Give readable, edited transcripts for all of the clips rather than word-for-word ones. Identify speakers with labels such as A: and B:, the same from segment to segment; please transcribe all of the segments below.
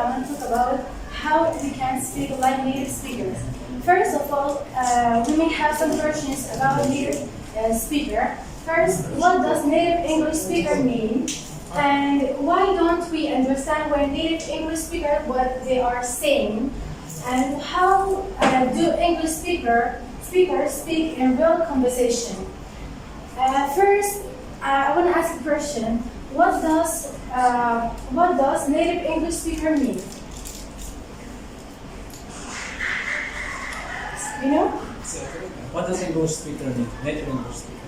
A: I want to talk about how we can speak like native speakers. First of all, we may have some questions about native speaker. First, what does native English speaker mean? And why don't we understand when native English speaker what they are saying? And how do English speakers speak in real conversation? First, I want to ask a question. What does native English speaker mean? You know?
B: What does English speaker mean? Native English speaker.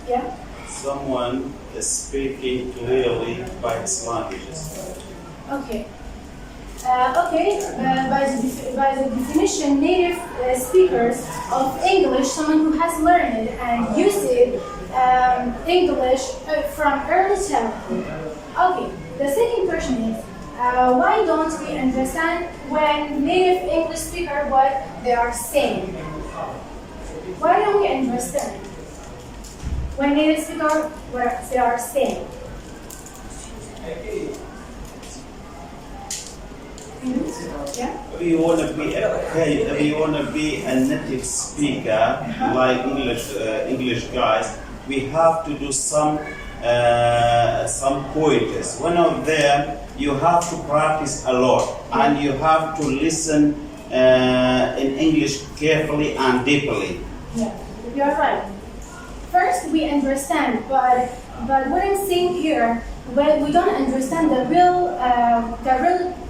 A: Yeah.
C: Someone is speaking clearly by his languages.
A: Okay. By the definition, native speakers of English, someone who has learned and used it, English from early childhood. Okay, the second question is, why don't we understand when native English speaker what they are saying? Why don't we understand when native speaker what they are saying? Yeah?
C: If you want to be a native speaker, like English guys, we have to do some pointers. One of them, you have to practice a lot, and you have to listen in English carefully and deeply.
A: Yeah, you're right. First, we understand, but what I'm saying here, well, we don't understand the real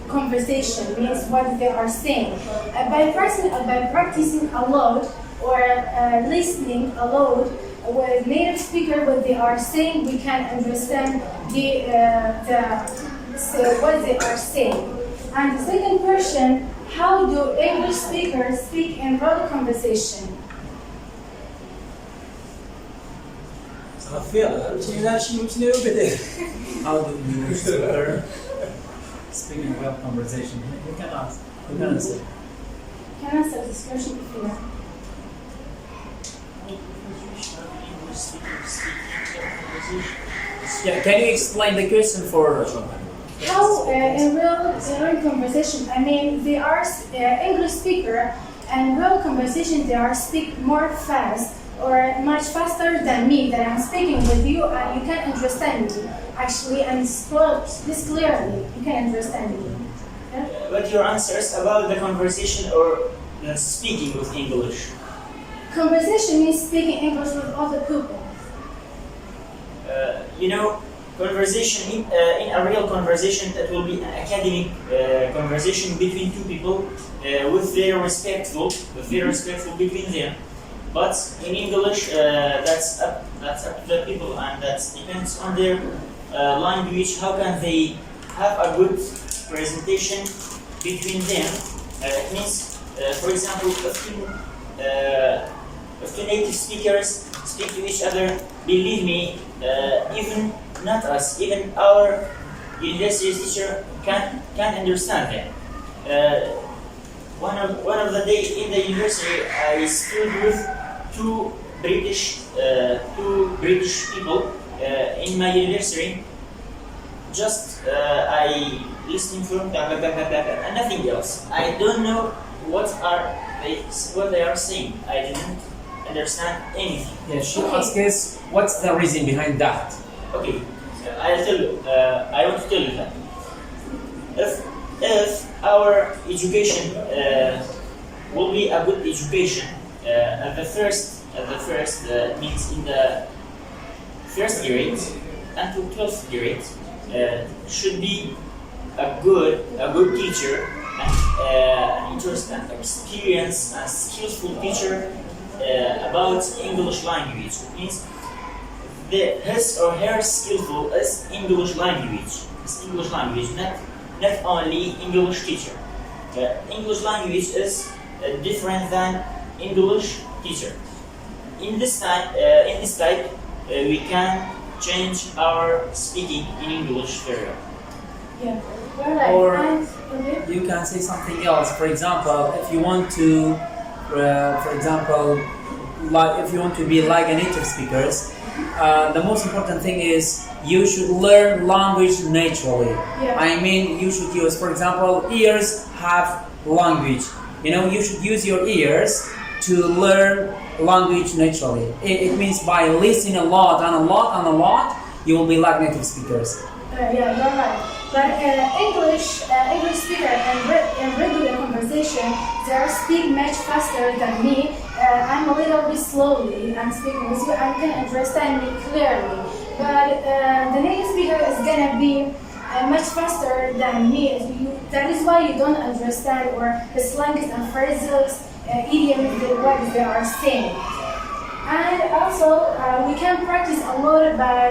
A: conversation, means what they are saying. By practicing a lot or listening a lot with native speaker what they are saying, we can understand what they are saying. And the second question, how do English speakers speak in real conversation?
B: I feel how do English speaker speak in real conversation? You can ask. You can answer.
A: Can I answer this question if you want?
B: Yeah, can you explain the question for
A: How in real conversation, I mean, they are English speaker, and real conversation they are speak more fast or much faster than me, that I'm speaking with you and you can understand me. Actually, and this clearly, you can understand me. Yeah?
D: But your answers about the conversation or speaking with English?
A: Conversation means speaking English with other people.
D: You know, conversation in a real conversation, that will be an academic conversation between two people with their respectful between them. But in English, that's up to the people, and that depends on their language. How can they have a good presentation between them? It means, for example, if two native speakers speak to each other, believe me, even not us, even our university teacher can understand them. One of the day in the university, I stood with two British people in my university. Just I listening from blah, blah, blah, blah, blah, and nothing else. I don't know what they are saying. I didn't understand anything.
B: Yeah, she asked us what's the reason behind that.
D: Okay, I'll tell you. I want to tell you that if our education will be a good education, at the first means in the first grade and to 12th grade, should be a good teacher and an interesting, experienced and skillful teacher about English language. It means his or her skillful is English language. It's English language, not only English teacher. English language is different than English teacher. In this type, we can change our speaking in English very well.
A: Yeah.
B: Or you can say something else. For example, if you want to, if you want to be like a native speakers, the most important thing is you should learn language naturally.
A: Yeah.
B: I mean, you should use, for example, ears have language. You know, you should use your ears to learn language naturally. It means by listening a lot and a lot and a lot, you will be like native speakers.
A: Yeah, you're right. But English speaker in regular conversation, they speak much faster than me. I'm a little bit slowly. I'm speaking with you. I can understand me clearly. But the native speaker is gonna be much faster than me. That is why you don't understand or the slangs and phrases, idioms, the words they are saying. And also, we can practice a lot by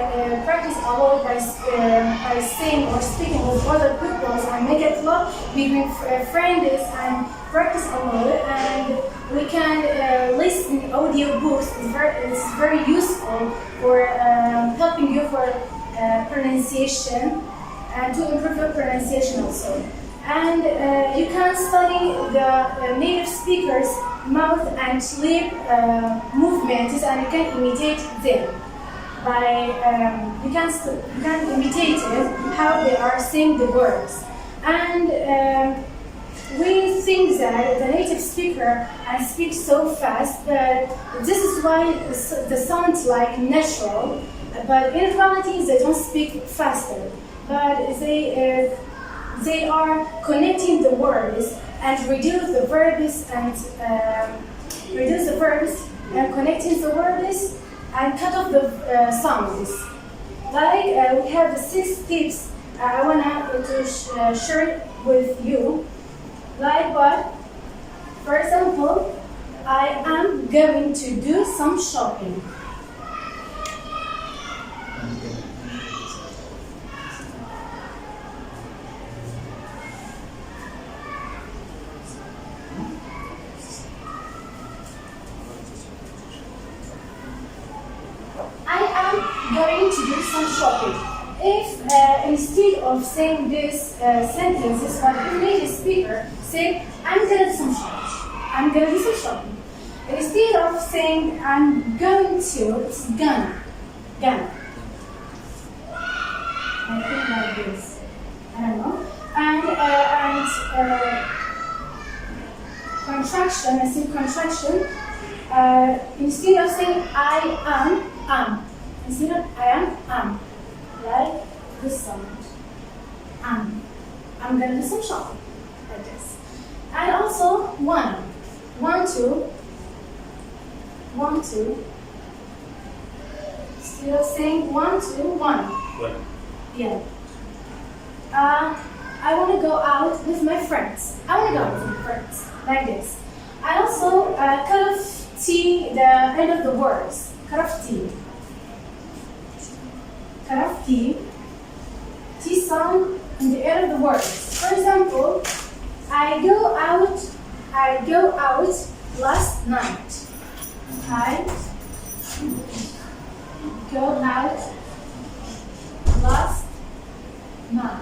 A: saying or speaking with other people and make it love between friends and practice a lot. And we can listen audio books. It's very useful for helping you for pronunciation and to improve your pronunciation also. And you can study the native speakers' mouth and lip movements, and you can imitate them. You can imitate how they are saying the words. And we think that the native speaker speaks so fast that this is why they sound like natural. But in reality, they don't speak faster. But they are connecting the words and reduce the verbs and connecting the words and cut off the sounds. Like we have the 6 tips I want to share with you. Like what? For example, I am going to do some shopping. Going to do some shopping. If instead of saying this sentences, but the native speaker say, I'm going to do some shopping. I'm going to do some shopping. Instead of saying I'm going to, it's gonna. I think like this. I don't know. And contraction. I see contraction. Instead of saying I am. Instead of I am, like this sound. I'm gonna do some shopping, like this. And also one, two. Instead of saying 1, 2, 1. Yeah. I want to go out with my friends. Like this. I also cut off T, the end of the words. Cut off T. T sound in the end of the words. For example, I go out last night. I go out last night.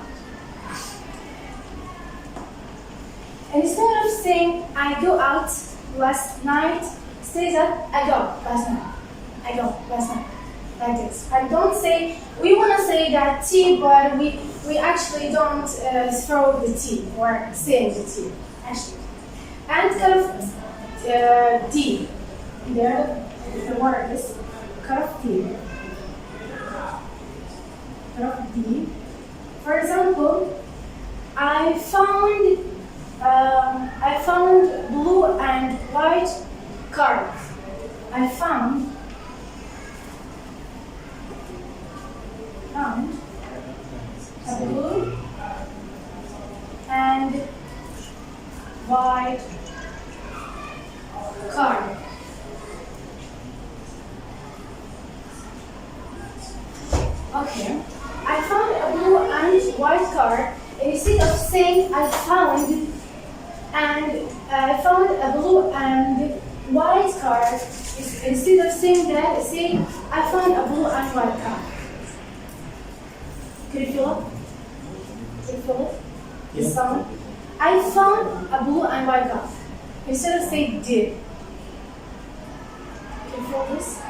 A: And instead of saying I go out last night, say that I go last night. Like this. And don't say, we want to say that T, but we actually don't throw the T or say the T, actually. And cut off D. There, the word is cut off D. Cut off D. For example, I found blue and white card. I found a blue and white card. Okay. I found a blue and white card. Instead of saying I found a blue and white card, instead of saying that, say I found a blue and white card. Can you feel it? The sound. I found a blue and white card. Instead of saying did. Can you feel this?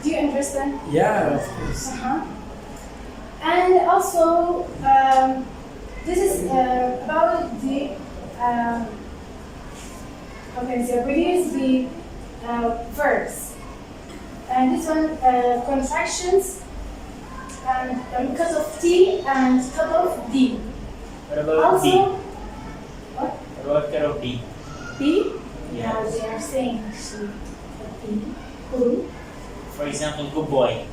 A: Do you understand?
B: Yeah, of course.
A: And also, this is about the reduce the verbs. And this one, contractions, and cut of T and cut of D.
D: What about
A: Also,
D: B?
A: what?
D: What about cut of B?
A: B?
D: Yeah.
A: They are saying actually B. Cool.
D: For example, good boy.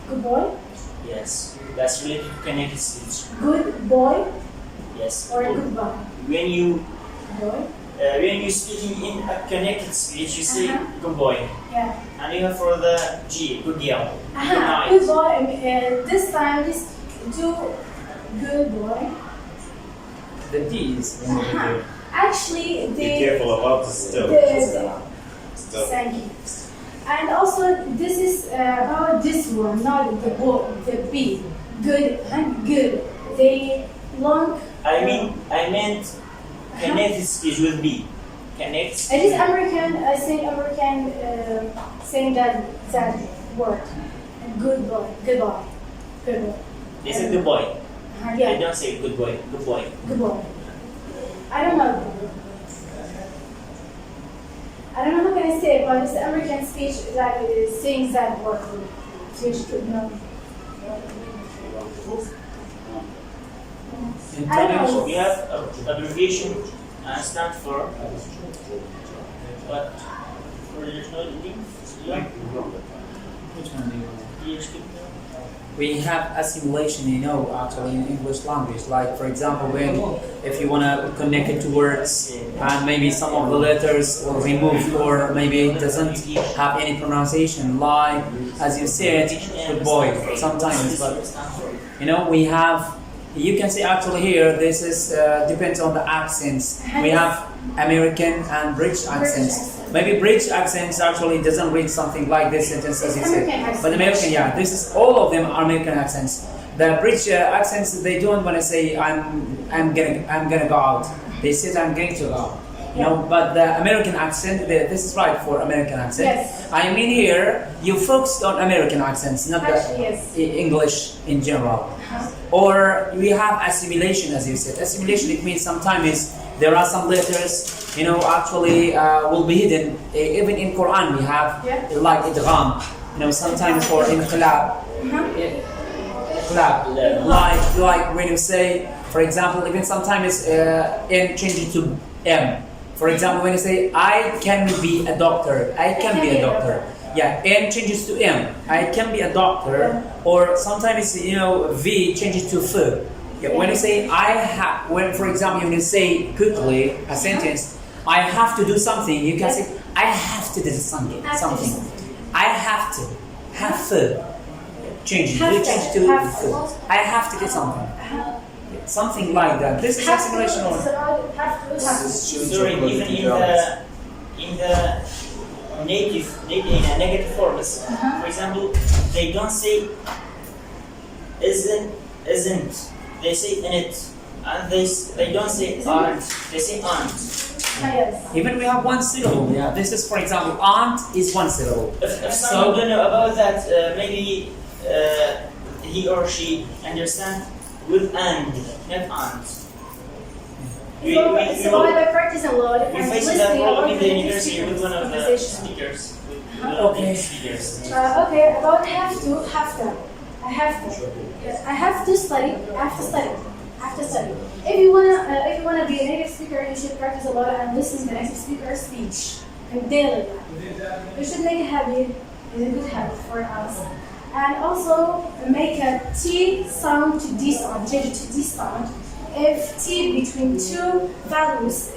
A: Good boy.
D: Yes, that's related to connected speech.
A: Good boy
D: Yes.
A: or good boy.
D: When you
A: Boy.
D: when you're speaking in a connected speech, you say good boy.
A: Yeah.
D: And you have for the G, good girl. Good night.
A: Good boy. This time, just do good boy.
B: The D is removed here.
A: Actually,
C: Be careful about the still. Still.
A: Thank you. And also, this is about this one, not the boy, the B. Good and good. They long.
D: I meant connected speech with B. Connect.
A: It is American. I think American saying that word. Good boy. Good boy. Good boy.
D: They say good boy. They
A: Yeah.
D: don't say good boy. Good boy.
A: Good boy. I don't know. I don't know how can I say it, but it's American speech that is saying that word. Which could know.
B: Intonation.
D: We have abbreviation and stand for what? For the
B: Which one do you want?
D: PhD.
B: We have assimilation, actually in English language. Like, for example, if you want to connect it to words, and maybe some of the letters will remove, or maybe it doesn't have any pronunciation, like, as you said, good boy, sometimes, but, we have, you can see actually here, this is, depends on the accents. We have American and British accents. Maybe British accents actually doesn't read something like this sentence as you said. But American, yeah, this is all of them are American accents. The British accents, they don't want to say I'm gonna go out. They said I'm going to go out. But the American accent, this is right for American accent.
A: Yes.
B: I mean here, you focused on American accents, not
A: Actually,
B: the English in general. Or we have assimilation, as you said. Assimilation, it means sometimes there are some letters, actually will be hidden. Even in Quran we have like idgham, sometimes for inqilab. Like when you say, for example, even sometimes N changes to M. For example, when you say I can be a doctor, I can be a doctor. Yeah, N changes to M. I can be a doctor. Or sometimes V changes to F. Yeah, when you say for example, when you say quickly a sentence, I have to do something, you can say I have to do something. I have to. Have to. Change it. You change to I have to get something. Something like that. This is assimilation.
D: Sorry, even in the negative forms. For example, they don't say isn't. They say in it, and they don't say aren't. They say aren't.
A: Yes.
B: Even we have one syllable. Yeah. This is, for example, aunt is one syllable.
D: If someone don't know about that, maybe he or she understand with and, not aunt.
A: It's about the practice a lot and
D: We faced that
A: listening
D: problem
A: about
D: in the university with one of the
A: conversation.
D: speakers.
B: Okay.
A: Okay, about have to. I have to study. I have to study. If you wanna be a native speaker, you should practice a lot and listen to the native speaker's speech and daily. You should make a habit. It's a good habit for us. And also make a T sound to D sound. Change it to D sound. If T between two values,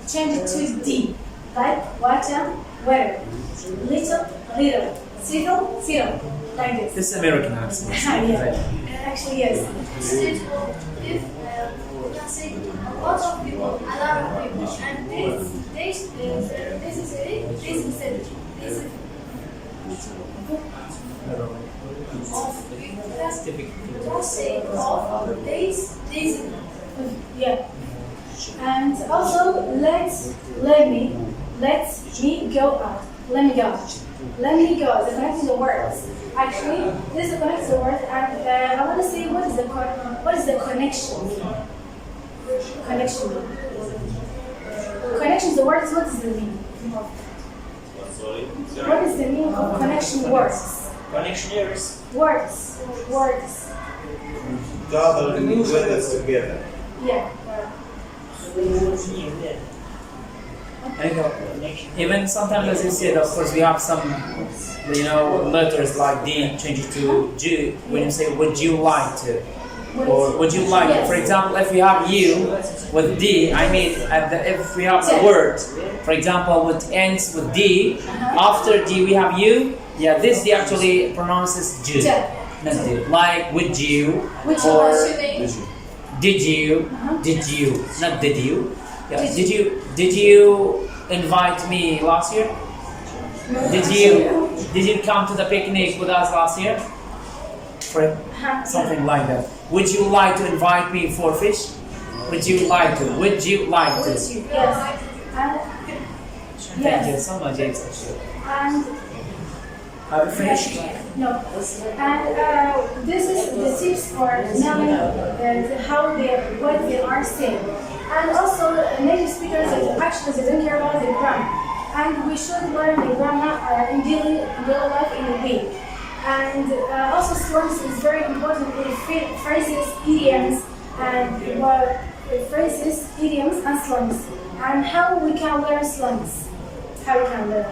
A: change it to D. Like water, weather. Little, zero. Like this.
B: This is American accent.
A: Yeah. Actually, yes.
E: If we can say a lot of people, a lot of people, and this is it.
A: Yeah. And also let me go out. Let me go. Let me go. The connecting the words. Actually, this is connecting the words, and I want to say what is the connection? Connection. Connection the words. What is the meaning?
D: Sorry.
A: What is the meaning of connection words?
D: Connectioners.
A: Words. Words.
C: Gathering words together.
A: Yeah.
B: Even sometimes, as you said, of course, we have some, letters like D change to G when you say, would you like to? Or would you like to? For example, if we have you with D, I mean, if we have a word, for example, which ends with D, after D we have you, yeah, this D actually pronounces J. Not D. Like, would you? Or did you? Did you? Not did you. Yeah. Did you invite me last year? Did you come to the picnic with us last year? For something like that. Would you like to invite me for fish? Would you like to? Would you like to?
A: Yes.
B: Thank you so much, James.
A: And
B: Have you finished?
A: no. And this is the tips for knowing what they are saying. And also, native speakers actually don't care about the grammar. And we should learn the grammar in daily life in a week. And also slangs is very important in phrases, idioms, and and slangs. And how we can learn slangs? How we can learn?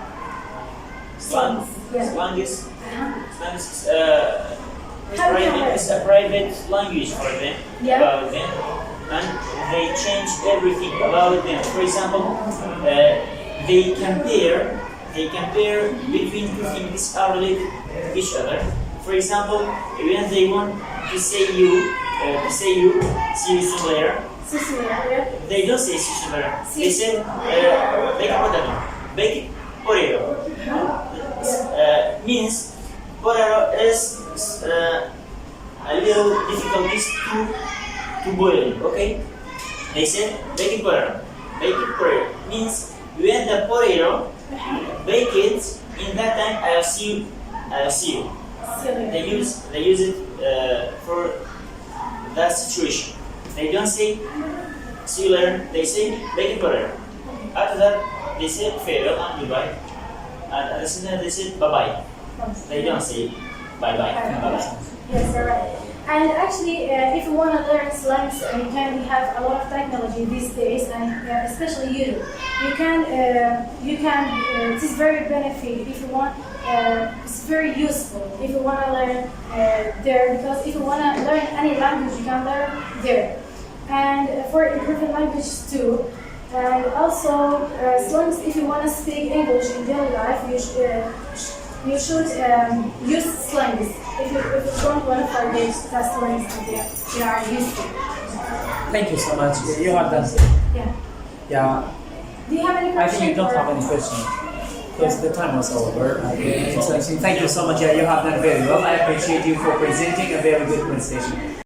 D: Slang.
A: Yeah.
D: Slang is a private language for them, about them, and they change everything about them. For example, they compare between two things are related to each other. For example, when they want to say you, see you soon later, they don't say see you soon later. They say bake potato. Means potato is a little difficult to boil. Okay, they said baking potato. Baking potato means when the potato bake it, in that time I'll see you. They use it for that situation. They don't say see you later. They say baking potato. After that, they say farewell and goodbye. And at the same time, they say bye-bye. They don't say bye-bye. Bye-bye.
A: Yes, you're right. And actually, if you want to learn slangs, we have a lot of technology these days, and especially YouTube. It is very beneficial if you want. It's very useful if you want to learn there, because if you want to learn any language, you can learn there. And for improving languages too. And also, slangs, if you want to speak English in daily life, you should use slangs. If you don't want to forget the slangs, they are useful.
B: Thank you so much. You have done. Yeah.
A: Do you have any questions?
B: I think you don't have any questions. Because the time was over. So thank you so much. Yeah, you have done very well. I appreciate you for presenting a very good presentation.